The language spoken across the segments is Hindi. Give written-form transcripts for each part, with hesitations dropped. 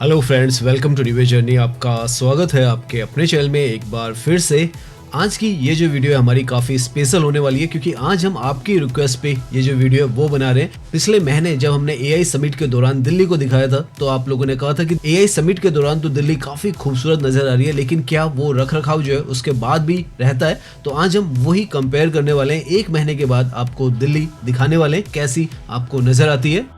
हेलो फ्रेंड्स, वेलकम टू रिवे जर्नी। आपका स्वागत है आपके अपने चैनल में एक बार फिर से। आज की ये जो वीडियो है हमारी काफ़ी स्पेशल होने वाली है, क्योंकि आज हम आपकी रिक्वेस्ट पे ये जो वीडियो है वो बना रहे हैं। पिछले महीने जब हमने एआई समिट के दौरान दिल्ली को दिखाया था, तो आप लोगों ने कहा था कि एआई समिट के दौरान तो दिल्ली काफ़ी खूबसूरत नज़र आ रही है, लेकिन क्या वो रख रखाव जो है उसके बाद भी रहता है। तो आज हम वही कंपेयर करने वाले हैं। एक महीने के बाद आपको दिल्ली दिखाने वाले हैं कैसी आपको नज़र आती है।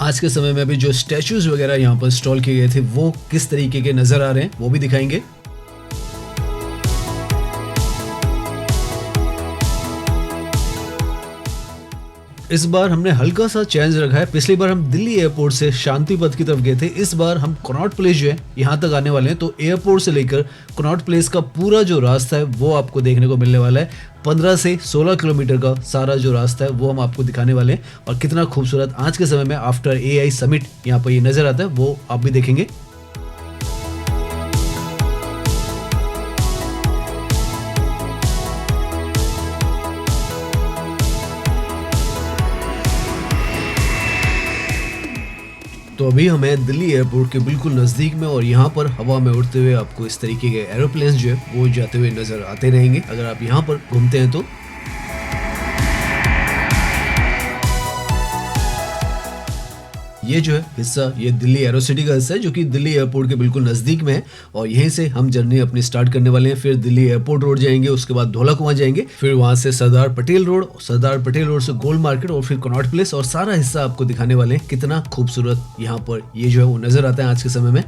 आज के समय में अभी जो स्टैचूज वगैरह यहाँ पर इंस्टॉल किए गए थे वो किस तरीके के नजर आ रहे हैं वो भी दिखाएंगे। इस बार हमने हल्का सा चेंज रखा है। पिछली बार हम दिल्ली एयरपोर्ट से शांति पथ की तरफ गए थे, इस बार हम कनॉट प्लेस जो है यहाँ तक आने वाले हैं। तो एयरपोर्ट से लेकर कनॉट प्लेस का पूरा जो रास्ता है वो आपको देखने को मिलने वाला है। 15 से 16 किलोमीटर का सारा जो रास्ता है वो हम आपको दिखाने वाले हैं, और कितना खूबसूरत आज के समय में आफ्टर एआई समिट यहाँ पर ये नजर आता है वो आप भी देखेंगे। तो अभी हमें दिल्ली एयरपोर्ट के बिल्कुल नज़दीक में, और यहाँ पर हवा में उड़ते हुए आपको इस तरीके के एरोप्लेन्स जो है वो जाते हुए नज़र आते रहेंगे अगर आप यहाँ पर घूमते हैं तो। ये जो है हिस्सा ये दिल्ली एरोसिटी का हिस्सा है, जो कि दिल्ली एयरपोर्ट के बिल्कुल नज़दीक में है, और यहीं से हम जर्नी अपनी स्टार्ट करने वाले हैं। फिर दिल्ली एयरपोर्ट रोड जाएंगे, उसके बाद धौला कुआं जाएंगे, फिर वहां से सरदार पटेल रोड से गोल मार्केट, और फिर कनॉट प्लेस, और सारा हिस्सा आपको दिखाने वाले हैं। कितना खूबसूरत यहाँ पर ये जो है वो नजर आता है आज के समय में।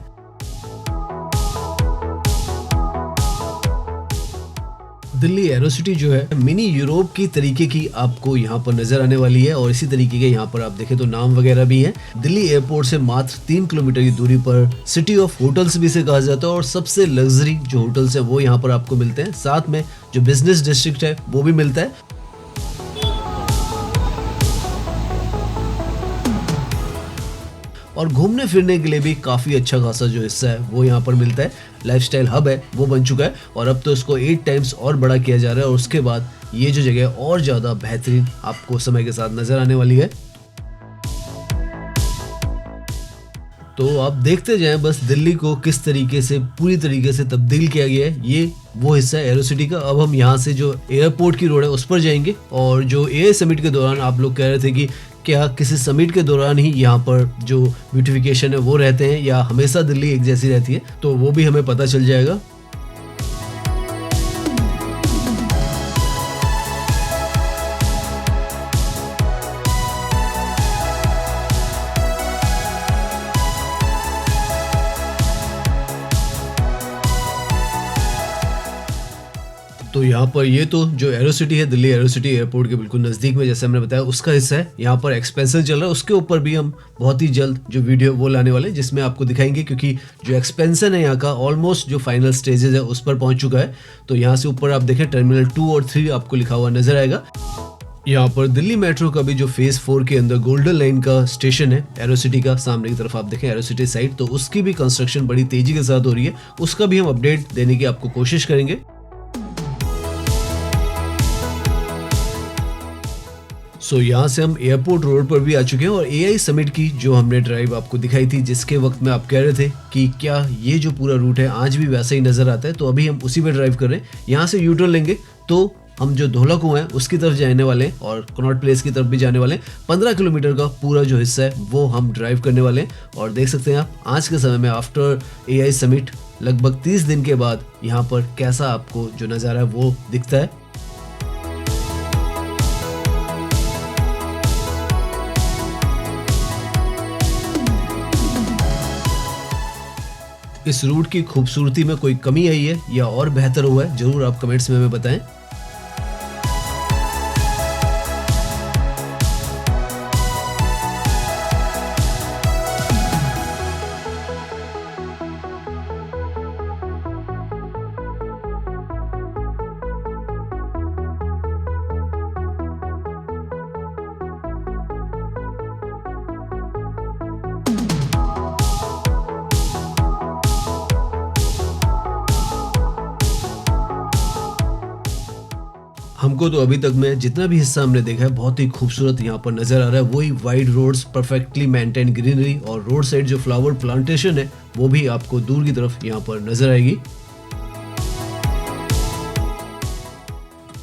दिल्ली एरोसिटी जो है मिनी यूरोप की तरीके की आपको यहाँ पर नजर आने वाली है, और इसी तरीके के यहाँ पर आप देखें तो नाम वगैरह भी है। दिल्ली एयरपोर्ट से मात्र 3 किलोमीटर की दूरी पर सिटी ऑफ होटल्स भी इसे कहा जाता है, और सबसे लग्जरी जो होटल्स है वो यहाँ पर आपको मिलते हैं। साथ में जो बिजनेस डिस्ट्रिक्ट है वो भी मिलता है, और घूमने फिरने के लिए भी काफ़ी अच्छा खासा जो हिस्सा है वो यहाँ पर मिलता है। लाइफस्टाइल हब है वो बन चुका है, और अब तो इसको 8 टाइम्स और बड़ा किया जा रहा है, और उसके बाद ये जो जगह और ज़्यादा बेहतरीन आपको समय के साथ नज़र आने वाली है। तो आप देखते जाएं बस दिल्ली को किस तरीके से पूरी तरीके से तब्दील किया गया है। ये वो हिस्सा है एरोसिटी का। अब हम यहाँ से जो एयरपोर्ट की रोड है उस पर जाएंगे, और जो एआई समिट के दौरान आप लोग कह रहे थे कि क्या किसी समिट के दौरान ही यहाँ पर जो ब्यूटिफिकेशन है वो रहते हैं या हमेशा दिल्ली एक जैसी रहती है, तो वो भी हमें पता चल जाएगा। तो यहाँ पर ये तो जो एरोसिटी है दिल्ली एरोसिटी एयरपोर्ट के बिल्कुल नज़दीक में, जैसे हमने बताया उसका हिस्सा है। यहाँ पर एक्सपेंशन चल रहा है, उसके ऊपर भी हम बहुत ही जल्द जो वीडियो वो लाने वाले हैं जिसमें आपको दिखाएंगे, क्योंकि जो एक्सपेंशन है यहाँ का ऑलमोस्ट जो फाइनल स्टेजेस है उस पर पहुँच चुका है। तो यहाँ से ऊपर आप देखें टर्मिनल 2 और 3 आपको लिखा हुआ नजर आएगा। यहाँ पर दिल्ली मेट्रो का भी जो फेज 4 के अंदर गोल्डन लाइन का स्टेशन है एरोसिटी का, सामने की तरफ आप देखें एरोसिटी साइड, तो उसकी भी कंस्ट्रक्शन बड़ी तेजी के साथ हो रही है। उसका भी हम अपडेट देने की आपको कोशिश करेंगे। सो यहाँ से हम एयरपोर्ट रोड पर भी आ चुके हैं, और एआई समिट की जो हमने ड्राइव आपको दिखाई थी, जिसके वक्त में आप कह रहे थे कि क्या ये जो पूरा रूट है आज भी वैसा ही नजर आता है, तो अभी हम उसी पे ड्राइव कर रहे हैं। यहाँ से यूटर्न लेंगे तो हम जो धौला कुआं है उसकी तरफ जाने वाले हैं, और कनॉट प्लेस की तरफ भी जाने वाले हैं। 15 किलोमीटर का पूरा जो हिस्सा है वो हम ड्राइव करने वाले हैं, और देख सकते हैं आप आज के समय में आफ्टर एआई समिट लगभग 30 दिन के बाद यहाँ पर कैसा आपको जो नज़ारा है वो दिखता है। इस रूट की खूबसूरती में कोई कमी आई है या और बेहतर हुआ है, जरूर आप कमेंट्स में हमें बताएं। हमको तो अभी तक में जितना भी हिस्सा हमने देखा है बहुत ही खूबसूरत यहाँ पर नजर आ रहा है। वही wide roads, perfectly maintain greenery और रोड साइड जो फ्लावर प्लांटेशन है वो भी आपको दूर की तरफ यहाँ पर नजर आएगी।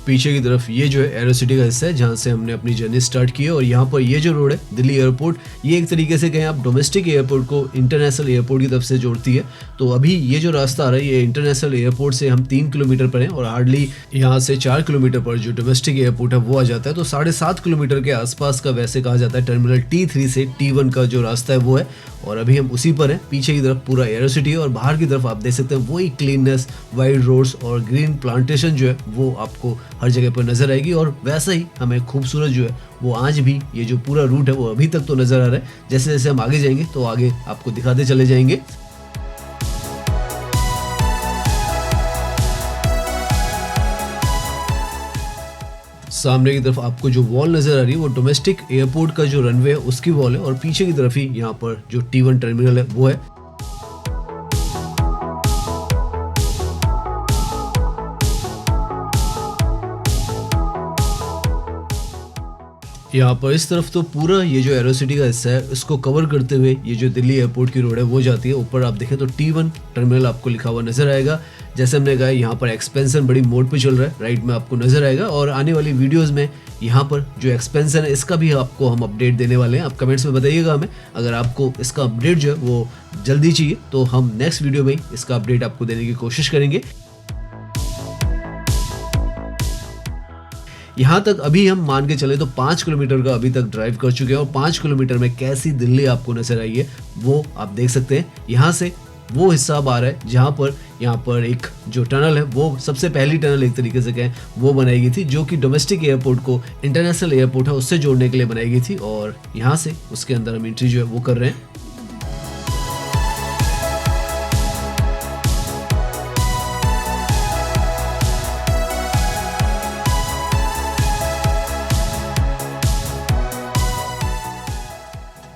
पीछे की तरफ ये जो है एरोसिटी का हिस्सा है जहाँ से हमने अपनी जर्नी स्टार्ट की है। और यहाँ पर ये जो रोड है दिल्ली एयरपोर्ट, ये एक तरीके से कहें आप डोमेस्टिक एयरपोर्ट को इंटरनेशनल एयरपोर्ट की तरफ से जोड़ती है। तो अभी ये जो रास्ता आ रहा है ये इंटरनेशनल एयरपोर्ट से हम 3 किलोमीटर पर हैं और हार्डली यहाँ से 4 किलोमीटर पर जो डोमेस्टिक एयरपोर्ट है वो आ जाता है। तो 7.5 किलोमीटर के आसपास का वैसे कहा जाता है टर्मिनल T3 से T1 का जो रास्ता है वो है और अभी हम उसी पर हैं। पीछे की तरफ पूरा एरोसिटी है और बाहर की तरफ आप देख सकते हैं वही क्लीननेस, वाइड रोड्स और ग्रीन प्लांटेशन जो है वो आपको हर जगह पर नजर आएगी। और वैसा ही हमें खूबसूरत जो है वो आज भी ये जो पूरा रूट है वो अभी तक तो नजर आ रहा है। जैसे जैसे हम आगे जाएंगे तो आगे आपको दिखाते चले जाएंगे। सामने की तरफ आपको जो वॉल नजर आ रही है वो डोमेस्टिक एयरपोर्ट का जो रनवे है उसकी वॉल है और पीछे की तरफ ही यहाँ पर जो T1 टर्मिनल है वो है। यहाँ पर इस तरफ तो पूरा ये जो एरोसिटी का हिस्सा है इसको कवर करते हुए ये जो दिल्ली एयरपोर्ट की रोड है वो जाती है। ऊपर आप देखें तो T1 टर्मिनल आपको लिखा हुआ नजर आएगा। जैसे हमने कहा यहाँ पर एक्सपेंशन बड़ी मोड पे चल रहा है, राइट में आपको नजर आएगा। और आने वाली वीडियोस में यहाँ पर जो एक्सपेंशन है इसका भी आपको हम अपडेट देने वाले हैं। आप कमेंट्स में बताइएगा हमें, अगर आपको इसका अपडेट जो है वो जल्दी चाहिए तो हम नेक्स्ट वीडियो में इसका अपडेट आपको देने की कोशिश करेंगे। यहाँ तक अभी हम मान के चले तो 5 किलोमीटर का अभी तक ड्राइव कर चुके हैं और 5 किलोमीटर में कैसी दिल्ली आपको नजर आई है वो आप देख सकते हैं। यहाँ से वो हिस्सा अब आ रहा है जहाँ पर यहाँ पर एक जो टनल है वो सबसे पहली टनल एक तरीके से कहें वो बनाई गई थी जो कि डोमेस्टिक एयरपोर्ट को इंटरनेशनल एयरपोर्ट है उससे जोड़ने के लिए बनाई गई थी। और यहाँ से उसके अंदर हम एंट्री जो है वो कर रहे हैं।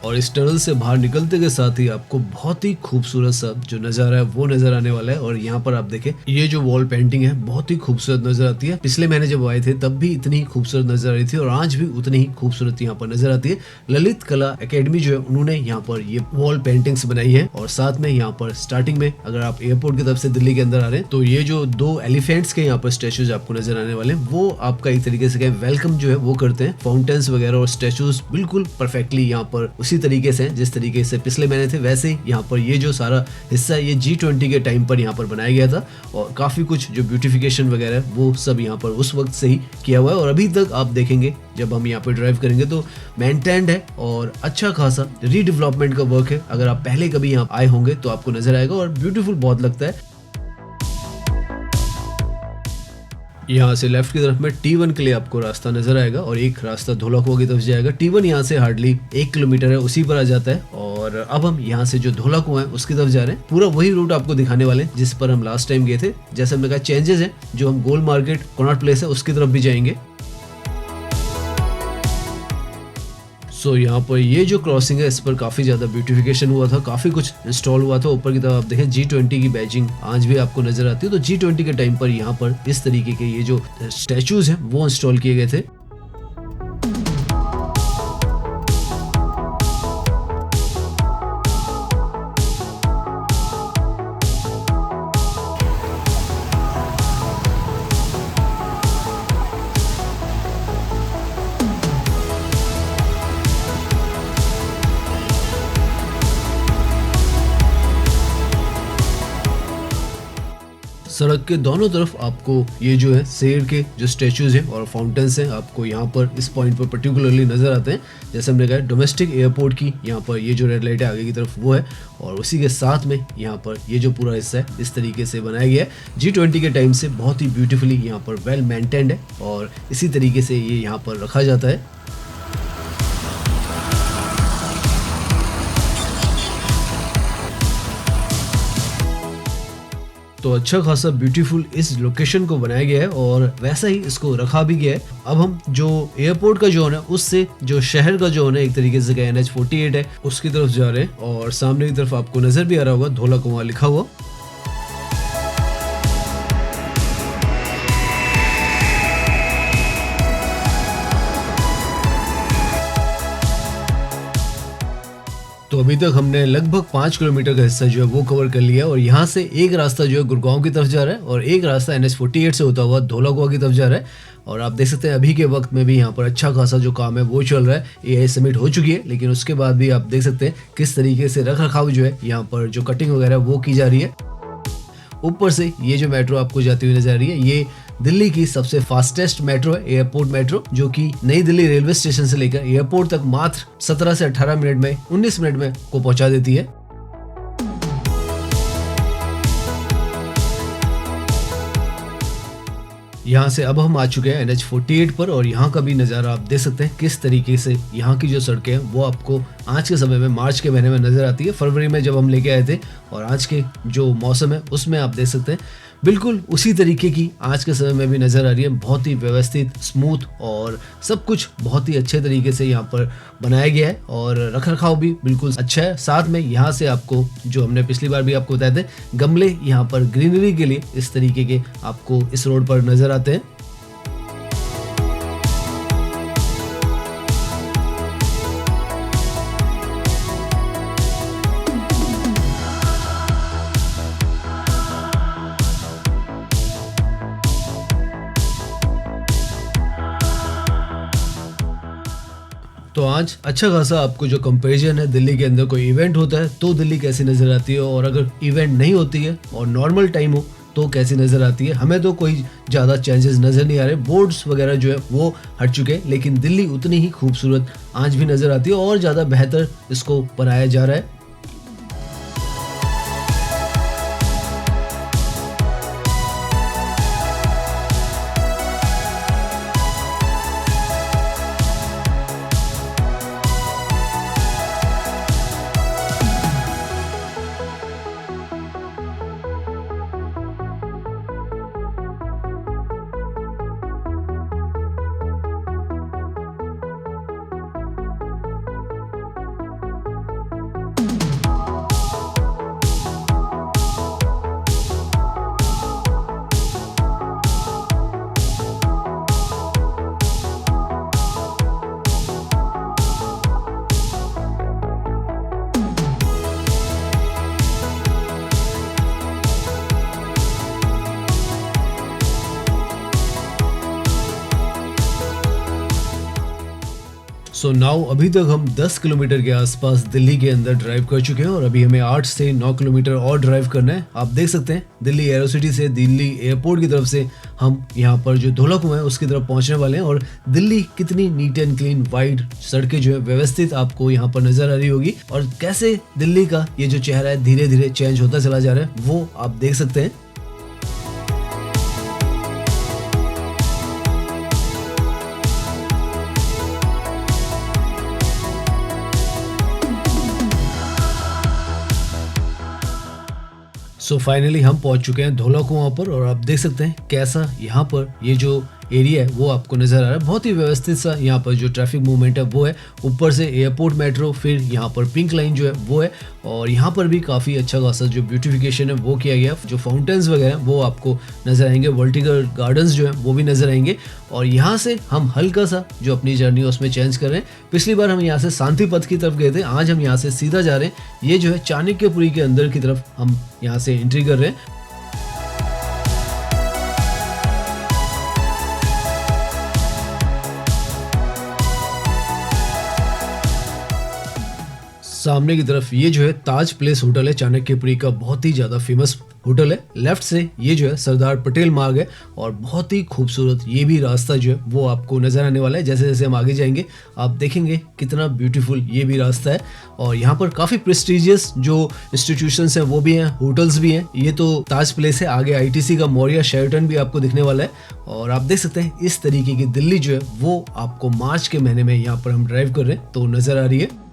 और इस टनल से बाहर निकलते के साथ ही आपको बहुत ही खूबसूरत सा जो नज़ारा है वो नजर आने वाला है। और यहाँ पर आप देखें ये जो वॉल पेंटिंग है बहुत ही खूबसूरत नजर आती है। पिछले महीने जब आए थे तब भी इतनी खूबसूरत नजर आ रही थी और आज भी उतनी ही खूबसूरत यहाँ पर नजर आती है। ललित कला एकेडमी जो है उन्होंने यहाँ पर ये वॉल पेंटिंग्स बनाई है। और साथ में यहाँ पर स्टार्टिंग में अगर आप एयरपोर्ट की तरफ से दिल्ली के अंदर आ रहे हैं तो ये जो 2 एलिफेंट्स के यहाँ पर स्टेचूज आपको नजर आने वाले हैं वो आपका एक तरीके से वेलकम जो है वो करते हैं। फाउंटेन्स वगैरह और स्टेचूज बिल्कुल परफेक्टली यहाँ पर उसी तरीके से जिस तरीके से पिछले महीने थे वैसे ही यहाँ पर ये जो सारा हिस्सा है ये G20 के टाइम पर यहाँ पर बनाया गया था। और काफी कुछ जो ब्यूटिफिकेशन वगैरह वो सब यहाँ पर उस वक्त से ही किया हुआ है। और अभी तक आप देखेंगे जब हम यहाँ पे ड्राइव करेंगे तो मेंटेन्ड है और अच्छा खासा रीडेवलपमेंट का वर्क है। अगर आप पहले कभी यहाँ आए होंगे तो आपको नजर आएगा और ब्यूटीफुल बहुत लगता है। यहाँ से लेफ्ट की तरफ में T1 के लिए आपको रास्ता नजर आएगा और एक रास्ता धोलाकुआ की तरफ जाएगा। T1 यहाँ से हार्डली 1 किलोमीटर है उसी पर आ जाता है। और अब हम यहाँ से जो धोलाकुआ है उसकी तरफ जा रहे हैं। पूरा वही रूट आपको दिखाने वाले हैं जिस पर हम लास्ट टाइम गए थे। जैसे हमने कहा चेंजेस है, जो हम गोल मार्केट कॉनॉट प्लेस है उसकी तरफ भी जाएंगे। सो यहाँ पर ये जो क्रॉसिंग है इस पर काफ़ी ज़्यादा ब्यूटिफिकेशन हुआ था, काफ़ी कुछ इंस्टॉल हुआ था। ऊपर की तरफ आप देखें G20 की बैजिंग आज भी आपको नजर आती है। तो G20 के टाइम पर यहाँ पर इस तरीके के ये जो स्टैचूज हैं वो इंस्टॉल किए गए थे। सड़क के दोनों तरफ आपको ये जो है शेर के जो स्टैचूज हैं और फाउंटेन्स हैं आपको यहाँ पर इस पॉइंट पर पर्टिकुलरली नजर आते हैं। जैसे हमने कहा डोमेस्टिक एयरपोर्ट की यहाँ पर ये जो रेड लाइट है आगे की तरफ वो है और उसी के साथ में यहाँ पर ये जो पूरा हिस्सा है इस तरीके से बनाया गया है। G20 के टाइम से बहुत ही ब्यूटीफुली यहाँ पर वेल मेंटेन्ड है और इसी तरीके से ये यहाँ पर रखा जाता है। तो अच्छा खासा ब्यूटीफुल इस लोकेशन को बनाया गया है और वैसा ही इसको रखा भी गया है। अब हम जो एयरपोर्ट का जोन है उससे जो शहर का जोन है एक तरीके से NH48 है उसकी तरफ जा रहे हैं और सामने की तरफ आपको नजर भी आ रहा होगा धोलाकुआ लिखा हुआ। अभी तक हमने लगभग 5 किलोमीटर का हिस्सा जो है वो कवर कर लिया और यहाँ से एक रास्ता जो है गुड़गांव की तरफ जा रहा है और एक रास्ता NH48 से होता हुआ धौलाकुआं की तरफ जा रहा है। और आप देख सकते हैं अभी के वक्त में भी यहाँ पर अच्छा खासा जो काम है वो चल रहा है। AI समिट हो चुकी है, लेकिन उसके बाद भी आप देख सकते हैं किस तरीके से रख रखाव जो है यहाँ पर जो कटिंग वगैरह वो की जा रही है। ऊपर से ये जो मेट्रो आपको जाती हुई नजर आ रही है, ये दिल्ली की सबसे फास्टेस्ट मेट्रो है, एयरपोर्ट मेट्रो, जो कि नई दिल्ली रेलवे स्टेशन से लेकर एयरपोर्ट तक मात्र 17 से 18 मिनट में 19 मिनट में को पहुंचा देती है। यहाँ से अब हम आ चुके हैं NH48 पर और यहाँ का भी नज़ारा आप देख सकते हैं किस तरीके से यहाँ की जो सड़कें हैं वो आपको आज के समय में मार्च के महीने में नज़र आती है। फरवरी में जब हम लेके आए थे और आज के जो मौसम है उसमें आप देख सकते हैं बिल्कुल उसी तरीके की आज के समय में भी नज़र आ रही है। बहुत ही व्यवस्थित, स्मूथ और सब कुछ बहुत ही अच्छे तरीके से यहाँ पर बनाया गया है और रखरखाव भी बिल्कुल अच्छा है। साथ में यहाँ से आपको जो हमने पिछली बार भी आपको बताए थे गमले यहाँ पर ग्रीनरी के लिए इस तरीके के आपको इस रोड पर नज़र आते हैं। तो आज अच्छा खासा आपको जो कंपैरिजन है, दिल्ली के अंदर कोई इवेंट होता है तो दिल्ली कैसी नज़र आती है और अगर इवेंट नहीं होती है और नॉर्मल टाइम हो तो कैसी नज़र आती है। हमें तो कोई ज़्यादा चेंजेस नज़र नहीं आ रहे, बोर्ड्स वगैरह जो है वो हट चुके हैं, लेकिन दिल्ली उतनी ही खूबसूरत आज भी नज़र आती है और ज़्यादा बेहतर इसको बनाया जा रहा है। सो नाउ अभी तक हम 10 किलोमीटर के आसपास दिल्ली के अंदर ड्राइव कर चुके हैं और अभी हमें 8 से 9 किलोमीटर और ड्राइव करना है। आप देख सकते हैं दिल्ली एरोसिटी से दिल्ली एयरपोर्ट की तरफ से हम यहाँ पर जो धौलाकुआं है उसकी तरफ पहुँचने वाले हैं और दिल्ली कितनी नीट एंड क्लीन वाइड सड़कें जो है व्यवस्थित आपको यहाँ पर नजर आ रही होगी और कैसे दिल्ली का ये जो चेहरा है धीरे धीरे चेंज होता चला जा रहा है वो आप देख सकते हैं। सो फाइनली हम पहुंच चुके हैं धौलाकुआं पर और आप देख सकते हैं कैसा यहाँ पर ये जो एरिया है वो आपको नज़र आ रहा है। बहुत ही व्यवस्थित सा यहाँ पर जो ट्रैफिक मूवमेंट है वो है। ऊपर से एयरपोर्ट मेट्रो, फिर यहाँ पर पिंक लाइन जो है वो है और यहाँ पर भी काफ़ी अच्छा खासा जो ब्यूटिफिकेशन है वो किया गया। जो फाउंटेन्स वगैरह वो आपको नज़र आएंगे, वर्टिकल गार्डन्स जो है वो भी नज़र आएंगे। और यहाँ से हम हल्का सा जो अपनी जर्नी है उसमें चेंज कर रहे हैं। पिछली बार हम यहाँ से शांति पथ की तरफ गए थे, आज हम यहाँ से सीधा जा रहे हैं। ये जो है चाणक्यपुरी के अंदर की तरफ हम यहाँ से एंट्री कर रहे हैं। सामने की तरफ ये जो है ताज प्लेस होटल है, चाणक्यपुरी का बहुत ही ज़्यादा फेमस होटल है। लेफ्ट से ये जो है सरदार पटेल मार्ग है और बहुत ही खूबसूरत ये भी रास्ता जो है वो आपको नज़र आने वाला है। जैसे जैसे हम आगे जाएंगे आप देखेंगे कितना ब्यूटीफुल ये भी रास्ता है और यहाँ पर काफ़ी प्रेस्टिजियस जो इंस्टीट्यूशंस हैं वो भी हैं, होटल्स भी हैं। ये तो ताज प्लेस है, आगे ITC का मौर्या शेराटन भी आपको दिखने वाला है। और आप देख सकते हैं इस तरीके की दिल्ली जो है वो आपको मार्च के महीने में यहाँ पर हम ड्राइव कर रहे हैं तो नज़र आ रही है।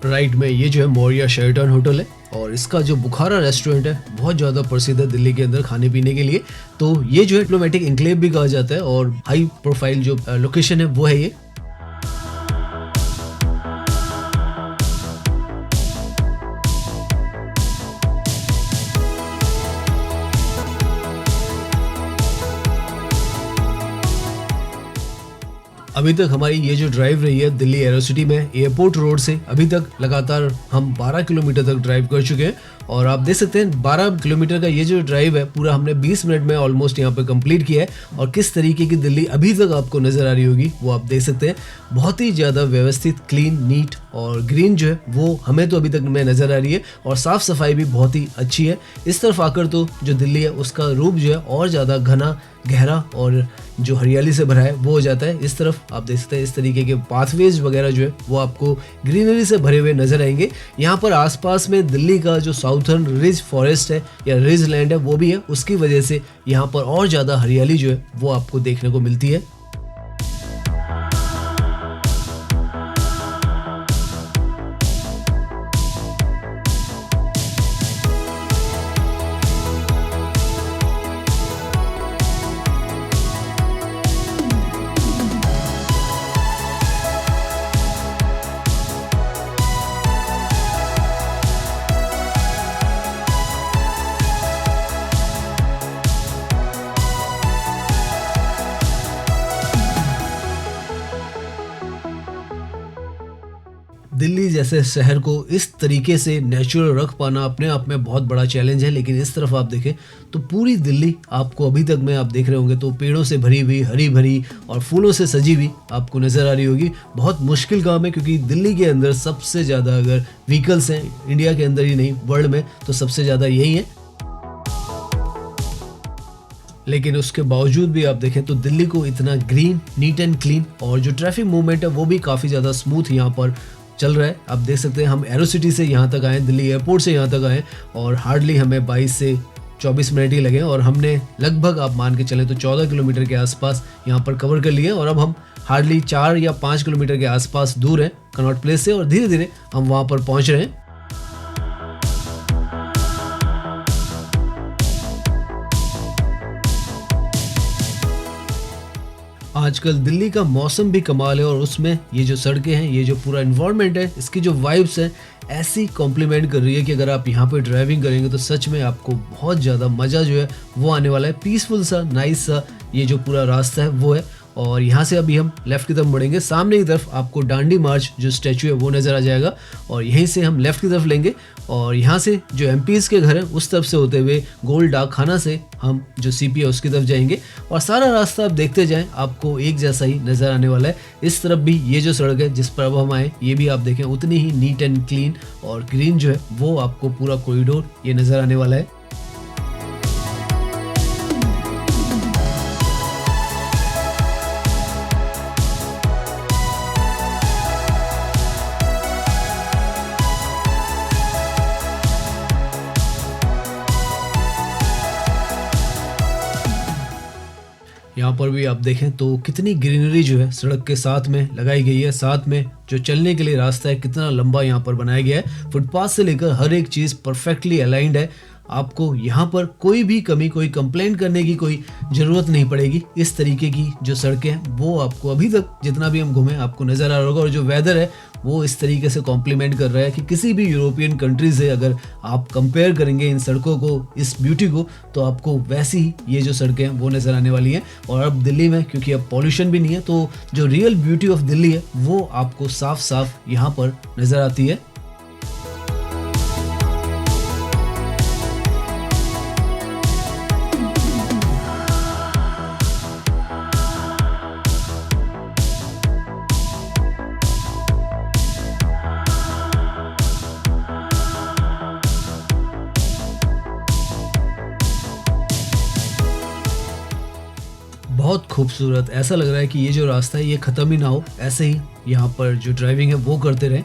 राइट में ये जो है मौर्या शेराटन होटल है और इसका जो बुखारा रेस्टोरेंट है बहुत ज़्यादा प्रसिद्ध है दिल्ली के अंदर खाने पीने के लिए। तो ये जो है डिप्लोमेटिक एन्क्लेव भी कहा जाता है और हाई प्रोफाइल जो लोकेशन है वो है ये। अभी तक हमारी ये जो ड्राइव रही है दिल्ली एरोसिटी में एयरपोर्ट रोड से, अभी तक लगातार हम 12 किलोमीटर तक ड्राइव कर चुके हैं और आप देख सकते हैं 12 किलोमीटर का ये जो ड्राइव है पूरा हमने 20 मिनट में ऑलमोस्ट यहाँ पे कंप्लीट किया है। और किस तरीके की दिल्ली अभी तक आपको नज़र आ रही होगी वो आप देख सकते हैं। बहुत ही ज़्यादा व्यवस्थित, क्लीन, नीट और ग्रीन जो है वो हमें तो अभी तक में नज़र आ रही है और साफ़ सफाई भी बहुत ही अच्छी है। इस तरफ आकर तो जो दिल्ली है उसका रूप जो है और ज़्यादा घना, गहरा और जो हरियाली से भरा है वो हो जाता है। इस तरफ आप देख सकते हैं इस तरीके के पाथवेज वगैरह जो है वो आपको ग्रीनरी से भरे हुए नजर आएंगे। यहाँ पर आसपास में दिल्ली का जो साउथर्न रिज फॉरेस्ट है या रिज लैंड है वो भी है, उसकी वजह से यहाँ पर और ज़्यादा हरियाली जो है वो आपको देखने को मिलती है। दिल्ली जैसे शहर को इस तरीके से नेचुरल रख पाना अपने आप में बहुत बड़ा चैलेंज है। लेकिन इस तरफ आप देखें तो पूरी दिल्ली आपको अभी तक में आप देख रहे होंगे तो पेड़ों से भरी हुई, हरी भरी और फूलों से सजी हुई आपको नज़र आ रही होगी। बहुत मुश्किल काम है क्योंकि दिल्ली के अंदर सबसे ज़्यादा अगर व्हीकल्स हैं इंडिया के अंदर ही नहीं वर्ल्ड में तो सबसे ज़्यादा यही है। लेकिन उसके बावजूद भी आप देखें तो दिल्ली को इतना ग्रीन, नीट एंड क्लीन और जो ट्रैफिक मूवमेंट है वो भी काफ़ी ज़्यादा स्मूथ यहाँ पर चल रहा है। आप देख सकते हैं हम एरोसिटी से यहाँ तक आए, दिल्ली एयरपोर्ट से यहाँ तक आए और हार्डली हमें 22 से 24 मिनट ही लगे और हमने लगभग आप मान के चलें तो 14 किलोमीटर के आसपास यहाँ पर कवर कर लिए और अब हम हार्डली 4 या 5 किलोमीटर के आसपास दूर हैं कनॉट प्लेस से और धीरे धीरे हम वहाँ पर पहुँच रहे हैं। आजकल दिल्ली का मौसम भी कमाल है और उसमें ये जो सड़कें हैं, ये जो पूरा इन्वायरमेंट है, इसकी जो वाइब्स हैं ऐसी कॉम्प्लीमेंट कर रही है कि अगर आप यहाँ पे ड्राइविंग करेंगे तो सच में आपको बहुत ज़्यादा मज़ा जो है वो आने वाला है। पीसफुल सा, नाइस सा ये जो पूरा रास्ता है वो है। और यहाँ से अभी हम लेफ़्ट की तरफ मुड़ेंगे, सामने की तरफ आपको डांडी मार्च जो स्टैचू है वो नज़र आ जाएगा और यहीं से हम लेफ़्ट की तरफ लेंगे और यहाँ से जो एमपीज़ के घर है उस तरफ से होते हुए गोल डाक खाना से हम जो सीपी है उसकी तरफ जाएंगे और सारा रास्ता आप देखते जाएं आपको एक जैसा ही नज़र आने वाला है। इस तरफ भी ये जो सड़क है जिस पर अब हम आए ये भी आप देखें उतनी ही नीट एंड क्लीन और ग्रीन जो है वो आपको पूरा कॉरिडोर ये नज़र आने वाला है। यहाँ पर भी आप देखें तो कितनी ग्रीनरी जो है सड़क के साथ में लगाई गई है, साथ में जो चलने के लिए रास्ता है कितना लंबा यहाँ पर बनाया गया है। फुटपाथ से लेकर हर एक चीज़ परफेक्टली अलाइंड है। आपको यहाँ पर कोई भी कमी, कोई कंप्लेंट करने की कोई ज़रूरत नहीं पड़ेगी। इस तरीके की जो सड़कें हैं वो आपको अभी तक जितना भी हम घूमे आपको नज़र आ रहा होगा और जो वेदर है वो इस तरीके से कॉम्प्लीमेंट कर रहा है कि किसी भी यूरोपियन कंट्री से अगर आप कंपेयर करेंगे इन सड़कों को, इस ब्यूटी को, तो आपको वैसी ही ये जो सड़कें हैं वो नज़र आने वाली हैं। और अब दिल्ली में क्योंकि अब पॉल्यूशन भी नहीं है तो जो रियल ब्यूटी ऑफ दिल्ली है वो आपको साफ साफ यहाँ पर नज़र आती है। बहुत खूबसूरत, ऐसा लग रहा है कि ये जो रास्ता है ये ख़त्म ही ना हो, ऐसे ही यहाँ पर जो ड्राइविंग है वो करते रहें।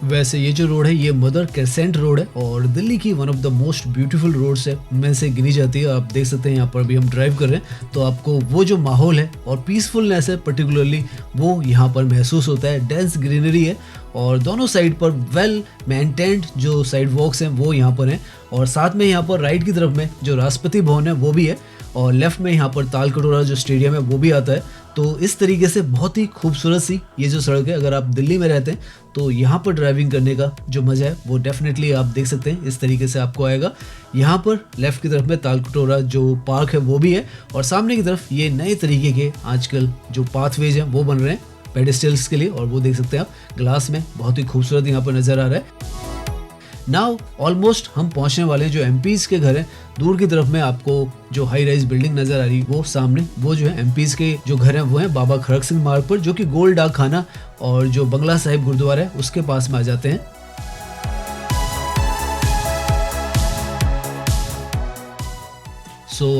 वैसे ये जो रोड है ये मदर क्रेसेंट रोड है और दिल्ली की one of the most beautiful roads है में से गिनी जाती है। आप देख सकते हैं यहाँ पर भी हम ड्राइव कर रहे हैं तो आपको वो जो माहौल है और पीसफुलनेस है पर्टिकुलरली वो यहाँ पर महसूस होता है। डेंस ग्रीनरी है और दोनों साइड पर वेल मेंटेन्ड जो साइड वॉक्स हैं वो यहाँ पर हैं और साथ में यहाँ पर राइट की तरफ में जो राष्ट्रपति भवन है वो भी है, और लेफ्ट में यहाँ पर तालकटोरा जो स्टेडियम है वो भी आता है। तो इस तरीके से बहुत ही खूबसूरत सी ये जो सड़क है, अगर आप दिल्ली में रहते हैं तो यहाँ पर ड्राइविंग करने का जो मज़ा है वो डेफिनेटली आप देख सकते हैं, इस तरीके से आपको आएगा। यहाँ पर लेफ्ट की तरफ में तालकटोरा जो पार्क है वो भी है, और सामने की तरफ ये नए तरीके के आजकल जो पाथवेज हैं वो बन रहे हैं पेडेस्टल्स के लिए, और वो देख सकते हैं आप ग्लास में, बहुत ही खूबसूरत यहाँ पर नज़र आ रहा है। नाउ ऑलमोस्ट हम पहुंचने वाले हैं जो एमपीज के घर हैं। दूर की तरफ में आपको जो हाई राइज बिल्डिंग नजर आ रही है वो सामने, वो जो है एमपीज के जो घर हैं वो हैं बाबा खड़क सिंह मार्ग पर, जो कि गोल डाक खाना और जो बंगला साहिब गुरुद्वारा है उसके पास में आ जाते हैं।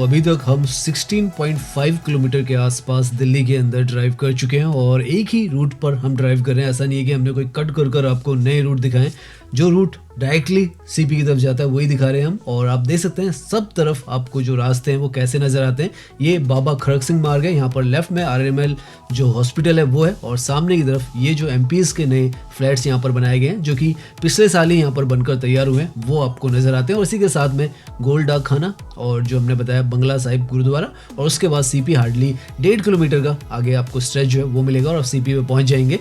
अभी तक हम 16.5 किलोमीटर के आसपास दिल्ली के अंदर ड्राइव कर चुके हैं, और एक ही रूट पर हम ड्राइव कर रहे हैं। ऐसा नहीं है कि हमने कोई कट कर आपको नए रूट दिखाएं। जो रूट डायरेक्टली सीपी की तरफ जाता है वही दिखा रहे हैं हम, और आप देख सकते हैं सब तरफ आपको जो रास्ते हैं वो कैसे नज़र आते हैं। ये बाबा खड़क सिंह मार्ग है, यहाँ पर लेफ्ट में RML जो हॉस्पिटल है वो है, और सामने की तरफ ये जो एमपीज के नए फ्लैट्स यहाँ पर बनाए गए हैं जो कि पिछले साल ही यहाँ पर बनकर तैयार हुए हैं, वो आपको नज़र आते हैं। और इसी के साथ में गोल डाक खाना और जो हमने बताया बंगला साहिब गुरुद्वारा, और उसके बाद सीपी हार्डली 1.5 किलोमीटर का आगे आपको स्ट्रेच जो है वो मिलेगा और आप सीपी पे पहुँच जाएंगे।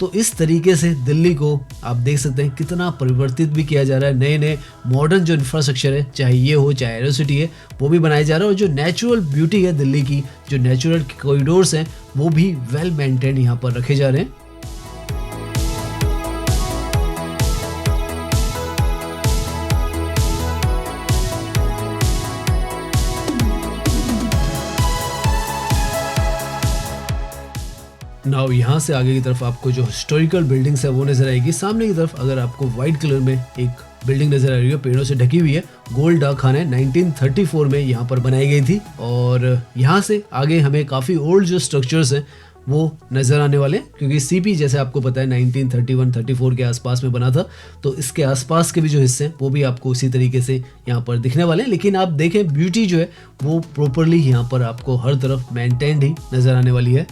तो इस तरीके से दिल्ली को आप देख सकते हैं कितना परिवर्तित भी किया जा रहा है। नए नए मॉडर्न जो इंफ्रास्ट्रक्चर है, चाहे ये हो चाहे एरोसिटी है, वो भी बनाया जा रहा है, और जो नेचुरल ब्यूटी है दिल्ली की, जो नेचुरल कॉरिडोर्स हैं वो भी वेल मेंटेन यहाँ पर रखे जा रहे हैं। नाउ यहाँ से आगे की तरफ आपको जो हिस्टोरिकल बिल्डिंग्स है वो नजर आएगी। सामने की तरफ अगर आपको व्हाइट कलर में एक बिल्डिंग नजर आ रही है, पेड़ों से ढकी हुई है, गोल डाक खाना है, 1934 में यहाँ पर बनाई गई थी। और यहाँ से आगे हमें काफ़ी ओल्ड जो स्ट्रक्चर्स हैं वो नज़र आने वाले हैं, क्योंकि सीपी जैसे आपको पता है 1931-34 के आसपास में बना था, तो इसके आसपास के भी जो हिस्से हैं वो भी आपको उसी तरीके से यहाँ पर दिखने वाले हैं। लेकिन आप देखें ब्यूटी जो है वो प्रॉपरली यहाँ पर आपको हर तरफ मेंटेन्ड ही नज़र आने वाली है।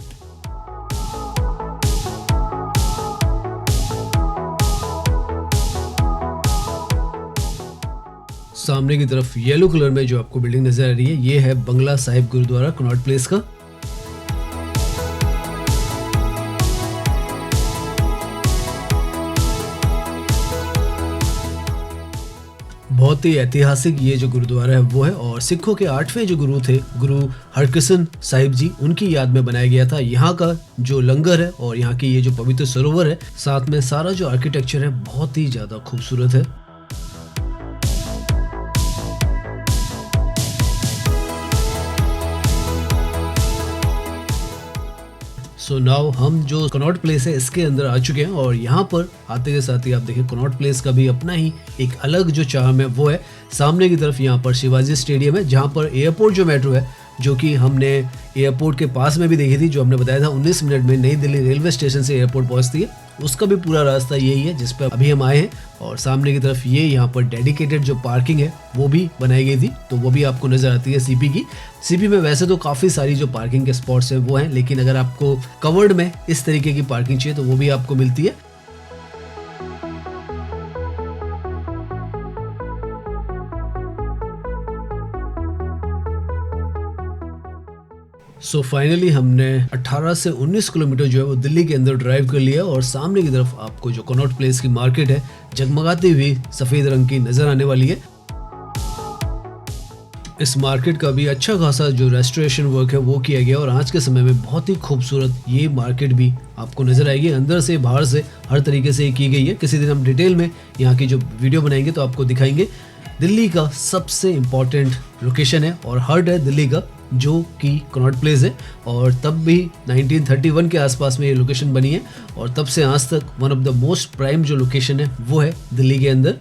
सामने की तरफ येलो कलर में जो आपको बिल्डिंग नजर आ रही है ये है बंगला साहिब गुरुद्वारा कनॉट प्लेस का। बहुत ही ऐतिहासिक ये जो गुरुद्वारा है वो है, और सिखों के 8वें जो गुरु थे, गुरु हरकृष्ण साहिब जी, उनकी याद में बनाया गया था। यहाँ का जो लंगर है और यहाँ की ये जो पवित्र सरोवर है, साथ में सारा जो आर्किटेक्चर है बहुत ही ज्यादा खूबसूरत है। सो नाउ हम जो कनॉट प्लेस है इसके अंदर आ चुके हैं, और यहाँ पर आते के साथ ही आप देखिए कनॉट प्लेस का भी अपना ही एक अलग जो चार्म है वो है। सामने की तरफ यहाँ पर शिवाजी स्टेडियम है, जहाँ पर एयरपोर्ट जो मेट्रो है, जो कि हमने एयरपोर्ट के पास में भी देखी थी, जो हमने बताया था 19 मिनट में नई दिल्ली रेलवे स्टेशन से एयरपोर्ट पहुँचती है, उसका भी पूरा रास्ता यही है जिस पर अभी हम आए हैं। और सामने की तरफ ये यहाँ पर डेडिकेटेड जो पार्किंग है वो भी बनाई गई थी, तो वो भी आपको नजर आती है सीपी की। सीपी में वैसे तो काफ़ी सारी जो पार्किंग के स्पॉट्स हैं वो हैं, लेकिन अगर आपको कवर्ड में इस तरीके की पार्किंग चाहिए तो वो भी आपको मिलती है। सो फाइनली हमने 18 से 19 किलोमीटर जो है वो दिल्ली के अंदर ड्राइव कर लिया, और सामने की तरफ आपको जो कनॉट प्लेस की मार्केट है जगमगाती हुई सफ़ेद रंग की नज़र आने वाली है। इस मार्केट का भी अच्छा खासा जो रेस्टोरेशन वर्क है वो किया गया, और आज के समय में बहुत ही खूबसूरत ये मार्केट भी आपको नज़र आएगी। अंदर से बाहर से हर तरीके से की गई है। किसी दिन हम डिटेल में यहाँ की जो वीडियो बनाएंगे तो आपको दिखाएंगे। दिल्ली का सबसे इम्पॉर्टेंट लोकेशन है और हर्ट है दिल्ली का, जो कि कनॉट प्लेस है, और तब भी 1931 के आसपास में ये लोकेशन बनी है, और तब से आज तक one of the most prime जो लोकेशन है वो है दिल्ली के अंदर।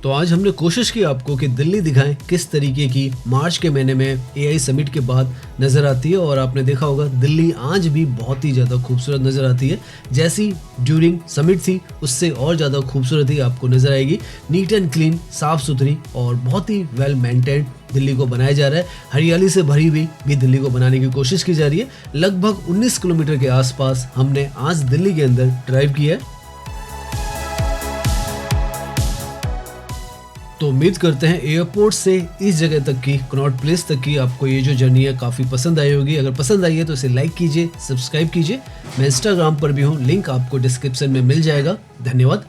तो आज हमने कोशिश की आपको कि दिल्ली दिखाएं किस तरीके की मार्च के महीने में एआई समिट के बाद नज़र आती है। और आपने देखा होगा दिल्ली आज भी बहुत ही ज़्यादा खूबसूरत नज़र आती है, जैसी ड्यूरिंग समिट थी उससे और ज़्यादा खूबसूरत ही आपको नज़र आएगी। नीट एंड क्लीन, साफ़ सुथरी और बहुत ही वेल मेंटेन्ड दिल्ली को बनाया जा रहा है। हरियाली से भरी हुई भी दिल्ली को बनाने की कोशिश की जा रही है। लगभग 19 किलोमीटर के आसपास हमने आज दिल्ली के अंदर ड्राइव किया है। तो उम्मीद करते हैं एयरपोर्ट से इस जगह तक की, कनॉट प्लेस तक की आपको ये जो जर्नी है काफ़ी पसंद आई होगी। अगर पसंद आई है तो इसे लाइक कीजिए, सब्सक्राइब कीजिए। मैं इंस्टाग्राम पर भी हूँ, लिंक आपको डिस्क्रिप्शन में मिल जाएगा। धन्यवाद।